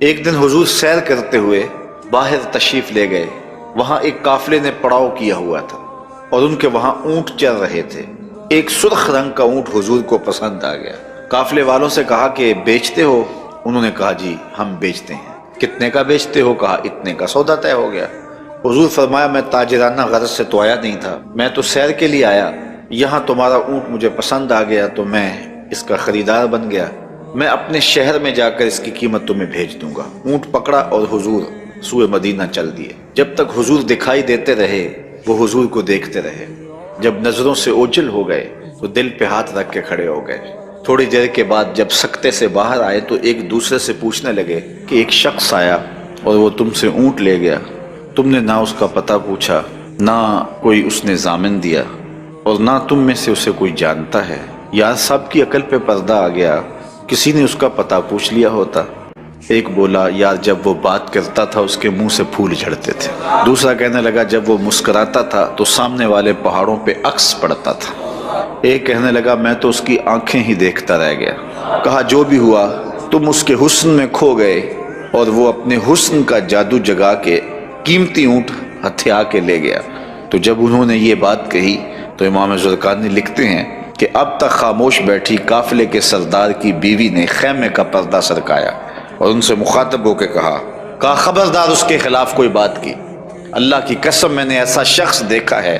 ایک دن حضور سیر کرتے ہوئے باہر تشریف لے گئے۔ وہاں ایک قافلے نے پڑاؤ کیا ہوا تھا اور ان کے وہاں اونٹ چل رہے تھے۔ ایک سرخ رنگ کا اونٹ حضور کو پسند آ گیا۔ قافلے والوں سے کہا کہ بیچتے ہو؟ انہوں نے کہا جی ہم بیچتے ہیں۔ کتنے کا بیچتے ہو؟ کہا اتنے کا۔ سودا طے ہو گیا۔ حضور فرمایا میں تاجرانہ غرض سے تو آیا نہیں تھا، میں تو سیر کے لیے آیا، یہاں تمہارا اونٹ مجھے پسند آ گیا تو میں اس کا خریدار بن گیا، میں اپنے شہر میں جا کر اس کی قیمت تمہیں بھیج دوں گا۔ اونٹ پکڑا اور حضور سوئے مدینہ چل دیے۔ جب تک حضور دکھائی دیتے رہے وہ حضور کو دیکھتے رہے۔ جب نظروں سے اوجھل ہو گئے تو دل پہ ہاتھ رکھ کے کھڑے ہو گئے۔ تھوڑی دیر کے بعد جب سکتے سے باہر آئے تو ایک دوسرے سے پوچھنے لگے کہ ایک شخص آیا اور وہ تم سے اونٹ لے گیا، تم نے نہ اس کا پتہ پوچھا، نہ کوئی اس نے ضامن دیا، اور نہ تم میں سے اسے کوئی جانتا ہے۔ یار صاحب کی عقل پہ پردہ آ گیا، کسی نے اس کا پتہ پوچھ لیا ہوتا۔ ایک بولا یار جب وہ بات کرتا تھا اس کے منہ سے پھول جھڑتے تھے۔ دوسرا کہنے لگا جب وہ مسکراتا تھا تو سامنے والے پہاڑوں پہ عکس پڑتا تھا۔ ایک کہنے لگا میں تو اس کی آنکھیں ہی دیکھتا رہ گیا۔ کہا جو بھی ہوا تم اس کے حسن میں کھو گئے اور وہ اپنے حسن کا جادو جگا کے قیمتی اونٹ ہتھیا کے لے گیا۔ تو جب انہوں نے یہ بات کہی تو امام زرقانی لکھتے ہیں کہ اب تک خاموش بیٹھی قافلے کے سردار کی بیوی نے خیمے کا پردہ سرکایا اور ان سے مخاطب ہو کے کہا خبردار اس کے خلاف کوئی بات کی، اللہ کی قسم میں نے ایسا شخص دیکھا ہے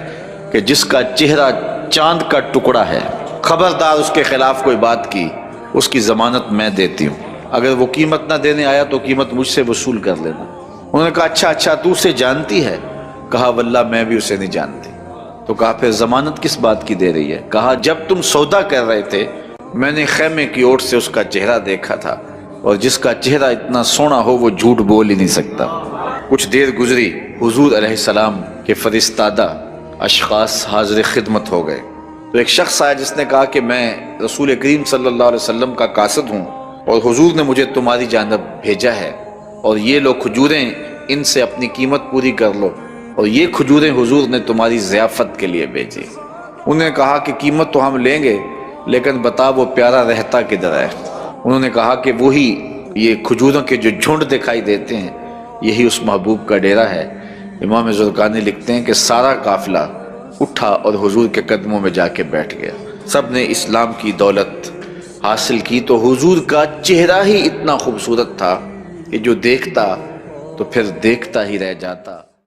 کہ جس کا چہرہ چاند کا ٹکڑا ہے، خبردار اس کے خلاف کوئی بات کی، اس کی ضمانت میں دیتی ہوں، اگر وہ قیمت نہ دینے آیا تو قیمت مجھ سے وصول کر لینا۔ انہوں نے کہا اچھا تو اسے جانتی ہے؟ کہا واللہ میں بھی اسے نہیں جانتی۔ تو کہا پھر ضمانت کس بات کی دے رہی ہے؟ کہا جب تم سودا کر رہے تھے میں نے خیمے کی اوٹ سے اس کا چہرہ دیکھا تھا، اور جس کا چہرہ اتنا سونا ہو وہ جھوٹ بول ہی نہیں سکتا۔ کچھ دیر گزری، حضور علیہ السلام کے فرستادہ اشخاص حاضر خدمت ہو گئے۔ تو ایک شخص آیا جس نے کہا کہ میں رسول کریم صلی اللہ علیہ وسلم کا قاصد ہوں اور حضور نے مجھے تمہاری جانب بھیجا ہے، اور یہ لو کھجوریں، ان سے اپنی قیمت پوری کر لو، اور یہ کھجوریں حضور نے تمہاری ضیافت کے لیے بھیجی۔ انہوں نے کہا کہ قیمت تو ہم لیں گے لیکن بتا وہ پیارا رہتا کدھر ہے؟ انہوں نے کہا کہ وہی یہ کھجوروں کے جو جھنڈ دکھائی دیتے ہیں یہی اس محبوب کا ڈیرا ہے۔ امام زرقانی لکھتے ہیں کہ سارا قافلہ اٹھا اور حضور کے قدموں میں جا کے بیٹھ گیا۔ سب نے اسلام کی دولت حاصل کی تو حضور کا چہرہ ہی اتنا خوبصورت تھا کہ جو دیکھتا تو پھر دیکھتا ہی رہ جاتا۔